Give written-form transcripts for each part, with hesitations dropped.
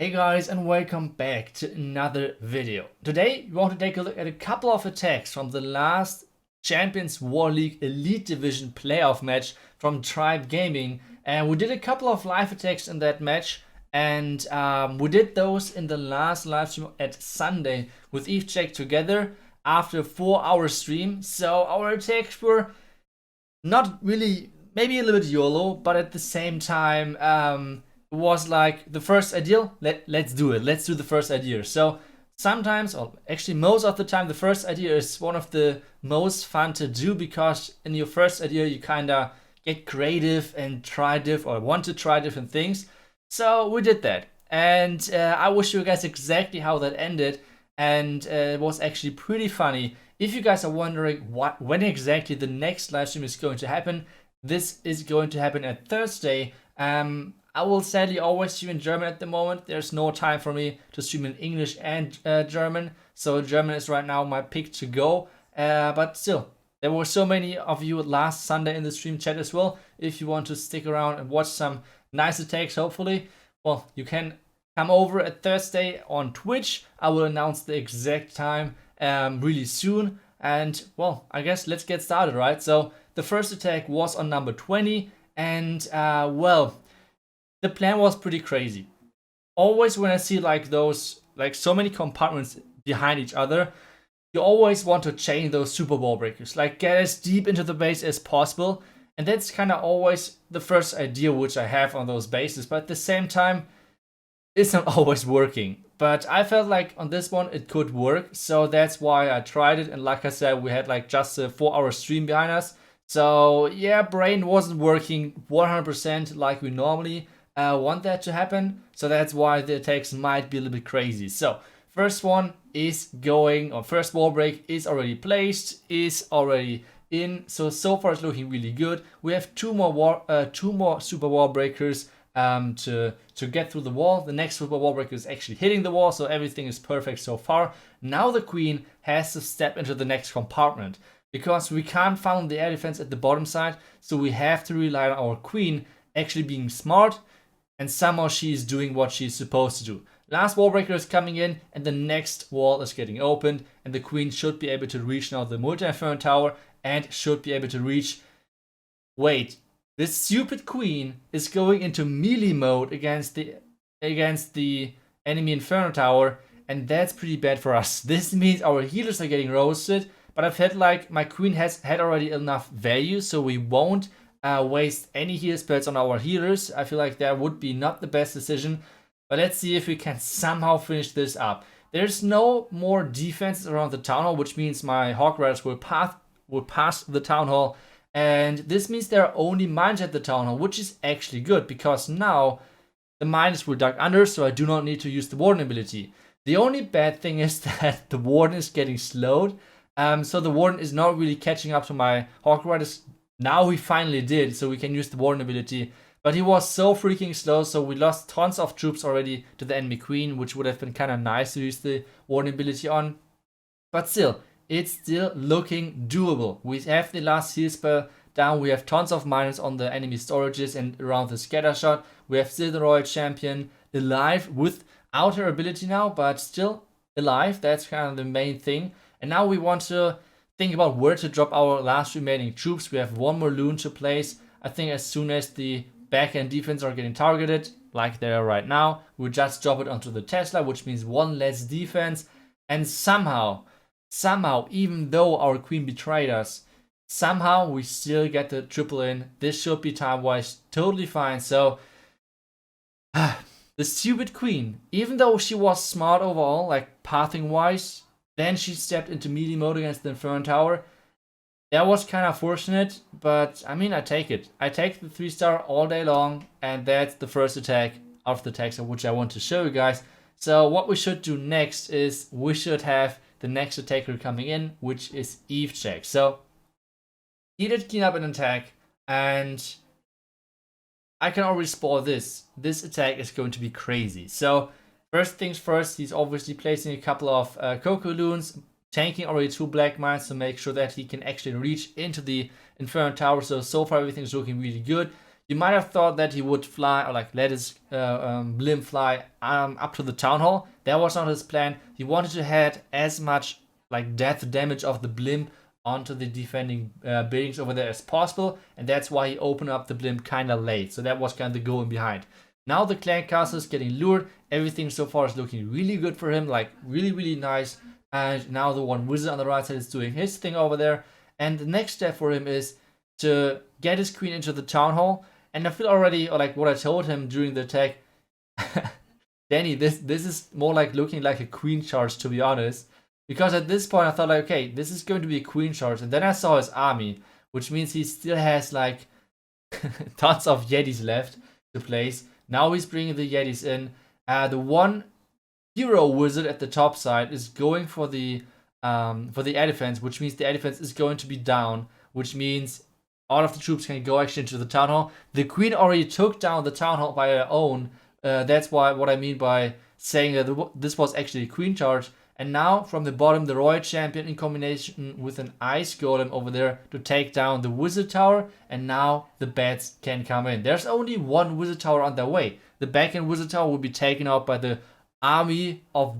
Hey guys, and welcome back to another video. Today we want to take a look at a couple of attacks from the last Champions War League Elite Division playoff match from Tribe Gaming, and we did a couple of live attacks in that match, and we did those in the last live stream at Sunday with EveCheck together after a 4-hour stream. So our attacks were not really, maybe a little bit YOLO, but at the same time was like the first idea. Let's do it. Let's do the first idea. So sometimes, or actually most of the time, the first idea is one of the most fun to do because in your first idea you kind of get creative and want to try different things. So we did that, and I will show you guys exactly how that ended, and it was actually pretty funny. If you guys are wondering when exactly the next live stream is going to happen, this is going to happen at Thursday. I will sadly always stream in German at the moment. There's no time for me to stream in English and German. So German is right now my pick to go. But still, there were so many of you last Sunday in the stream chat as well. If you want to stick around and watch some nice attacks, hopefully, well, you can come over at Thursday on Twitch. I will announce the exact time really soon. And well, I guess let's get started, right? So the first attack was on number 20. And well, the plan was pretty crazy. Always when I see like those, like so many compartments behind each other, you always want to chain those super wall breakers, like get as deep into the base as possible. And that's kind of always the first idea which I have on those bases, but at the same time, it's not always working. But I felt like on this one it could work, so that's why I tried it. And like I said, we had like just a 4-hour stream behind us. So yeah, brain wasn't working 100% like we normally want that to happen. So that's why the attacks might be a little bit crazy. So first one is going, or first wall break is already placed, is already in. So far it's looking really good. We have two more super wall breakers to get through the wall. The next super wall breaker is actually hitting the wall, so everything is perfect so far. Now the queen has to step into the next compartment because we can't found the air defense at the bottom side, so we have to rely on our queen actually being smart, and somehow she is doing what she's supposed to do. Last wall breaker is coming in, and the next wall is getting opened, and the queen should be able to reach now the multi-inferno tower, and should be able to reach... Wait, this stupid queen is going into melee mode against the enemy inferno tower, and that's pretty bad for us. This means our healers are getting roasted, but I felt like my queen has had already enough value, so we won't waste any heal spells on our healers. I feel like that would be not the best decision, but let's see if we can somehow finish this up. There's no more defenses around the town hall, which means my Hawk Riders will pass the town hall, and this means there are only mines at the town hall, which is actually good because now the mines will duck under, so I do not need to use the warden ability. The only bad thing is that the warden is getting slowed, so the warden is not really catching up to my Hawk Riders. Now he finally did, so we can use the warden ability. But he was so freaking slow, so we lost tons of troops already to the enemy queen, which would have been kind of nice to use the warden ability on. But still, it's still looking doable. We have the last heal spell down, we have tons of miners on the enemy storages and around the scatter shot. We have still the Royal Champion alive without her ability now, but still alive. That's kind of the main thing. And now we want to think about where to drop our last remaining troops. We have one more loon to place. I think as soon as the back end defense are getting targeted, like they are right now, we'll just drop it onto the Tesla, which means one less defense. And somehow, even though our queen betrayed us, somehow we still get the triple in. This should be time-wise totally fine. So, the stupid queen, even though she was smart overall, like pathing-wise, then she stepped into melee mode against the Inferno Tower. That was kind of fortunate, but I mean, I take it. I take the 3-star all day long, and that's the first attack of the attacks which I want to show you guys. So what we should do next is we should have the next attacker coming in, which is EveCheck. So he did clean up an attack, and I can already spoil this. This attack is going to be crazy. So first things first, he's obviously placing a couple of Coco Loons, tanking already 2 black mines to make sure that he can actually reach into the Inferno Tower. So far everything's looking really good. you might have thought that he would fly or like let his blimp fly up to the town hall. That was not his plan. He wanted to add as much like death damage of the blimp onto the defending buildings over there as possible, and that's why he opened up the blimp kind of late. So that was kind of the goal behind. Now the clan castle is getting lured. Everything so far is looking really good for him, like really nice. And now the one wizard on the right side is doing his thing over there. And the next step for him is to get his queen into the town hall. And I feel already, or like what I told him during the attack, Danny, this is more like looking like a queen charge, to be honest. Because at this point I thought like, okay, this is going to be a queen charge. And then I saw his army, which means he still has like tons of Yetis left to place. Now he's bringing the Yetis in. The one hero wizard at the top side is going for the air defense, which means the air defense is going to be down, which means all of the troops can go actually into the town hall. The queen already took down the town hall by her own. That's why what I mean by saying that this was actually a queen charge. And now from the bottom, the royal champion in combination with an ice golem over there to take down the wizard tower. And now the bats can come in. There's only one wizard tower on their way. The back-end wizard tower will be taken out by the army of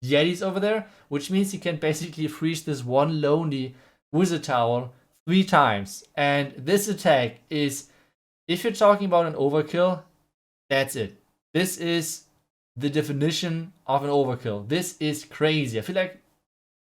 Yetis over there, which means he can basically freeze this one lonely wizard tower 3 times. And this attack is, if you're talking about an overkill, that's it. This is the definition of an overkill. This is crazy. I feel like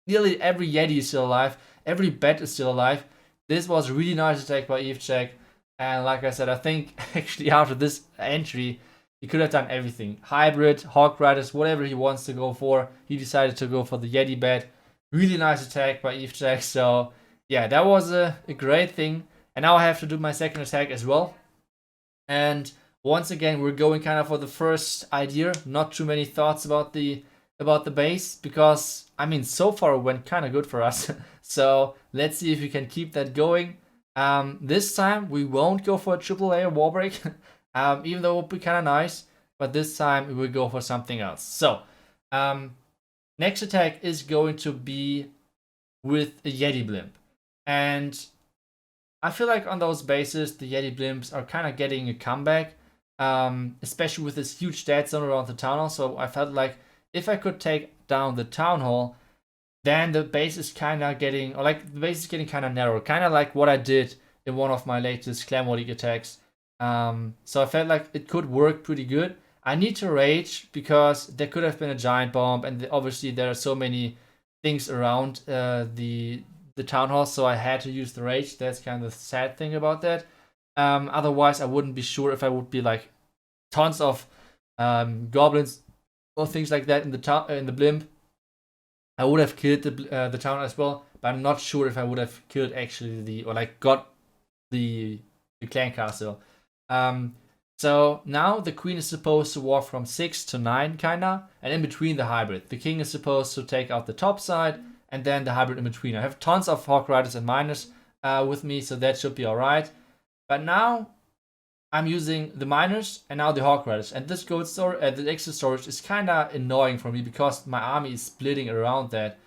nearly every Yeti is still alive. Every bat is still alive. This was a really nice attack by Evechek. And like I said, I think actually after this entry, he could have done everything. Hybrid, Hawk Riders, whatever he wants to go for. He decided to go for the Yeti bat. Really nice attack by Evechek. So yeah, that was a great thing. And now I have to do my second attack as well. And once again, we're going kind of for the first idea. Not too many thoughts about the base, because I mean so far it went kind of good for us. So let's see if we can keep that going. This time we won't go for a triple layer wall break, even though it would be kind of nice. But this time we will go for something else. So next attack is going to be with a Yeti blimp, and I feel like on those bases the Yeti blimps are kind of getting a comeback. Especially with this huge dead zone around the town hall. So I felt like if I could take down the town hall, then the base is kind of getting, or like the base is getting kind of narrow, kind of like what I did in one of my latest Clan War League attacks. So I felt like it could work pretty good. I need to rage because there could have been a giant bomb, and obviously there are so many things around the town hall, so I had to use the rage. That's kind of the sad thing about that. Otherwise, I wouldn't be sure if I would be like tons of goblins or things like that in the blimp. I would have killed the town as well, but I'm not sure if I would have killed actually got the clan castle. So now the queen is supposed to walk from 6 to 9 kinda, and in between the hybrid. The king is supposed to take out the top side, and then the hybrid in between. I have tons of Hawk Riders and Miners with me, so that should be alright. But now I'm using the Miners and now the Hawk Riders. And this gold storage, the extra storage is kind of annoying for me because my army is splitting around that.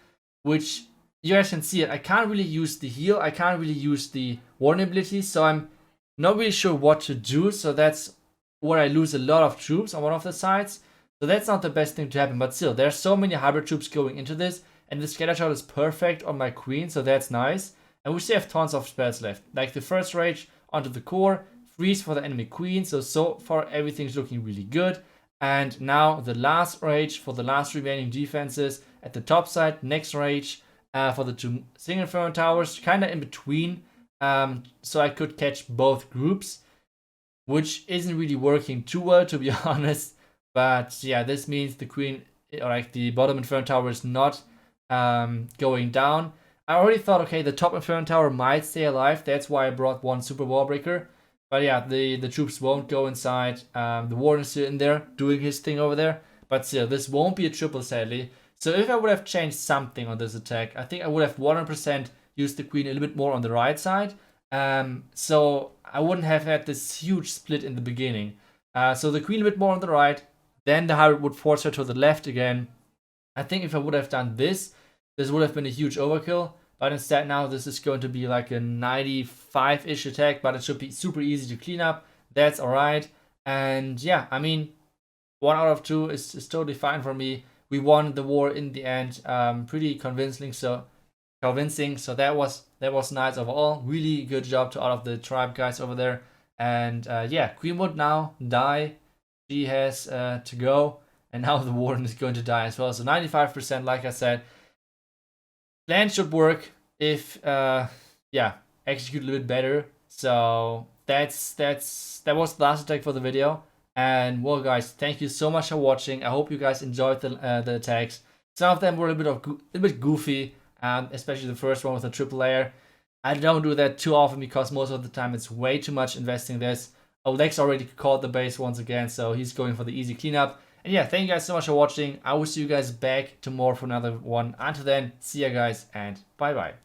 Which you guys can see it. I can't really use the heal. I can't really use the warning ability. So I'm not really sure what to do. So that's where I lose a lot of troops on one of the sides. So that's not the best thing to happen. But still, there's so many hybrid troops going into this. And the scatter shot is perfect on my queen. So that's nice. And we still have tons of spells left. Like the first rage onto the core, freeze for the enemy queen. So far everything's looking really good. And now the last rage for the last remaining defenses at the top side. Next rage for the 2 single inferno towers, kind of in between. So I could catch both groups, which isn't really working too well, to be honest. But yeah, this means the queen, or like the bottom inferno tower, is not going down. I already thought, okay, the top Inferno Tower might stay alive. That's why I brought 1 Super Wall Breaker. But yeah, the troops won't go inside. The Warden is still in there, doing his thing over there. But still, this won't be a triple, sadly. So if I would have changed something on this attack, I think I would have 100% used the Queen a little bit more on the right side. So I wouldn't have had this huge split in the beginning. So the Queen a bit more on the right. Then the Hybrid would force her to the left again. I think if I would have done this would have been a huge overkill. But instead now this is going to be like a 95-ish attack, but it should be super easy to clean up. that's alright. And yeah, I mean, 1 out of 2 is totally fine for me. We won the war in the end, pretty convincing. So that was nice overall. Really good job to all of the tribe guys over there. And yeah, Queen would now die. She has to go, and now the warden is going to die as well. So 95%, like I said, plan should work if yeah, execute a little bit better. So that was the last attack for the video. And well, guys, thank you so much for watching. I hope you guys enjoyed the attacks. Some of them were a little bit goofy, especially the first one with the triple layer. I don't do that too often because most of the time it's way too much investing this. Lex already called the base once again, so he's going for the easy cleanup. And yeah, thank you guys so much for watching. I will see you guys back tomorrow for another one. Until then, see ya guys, and bye bye.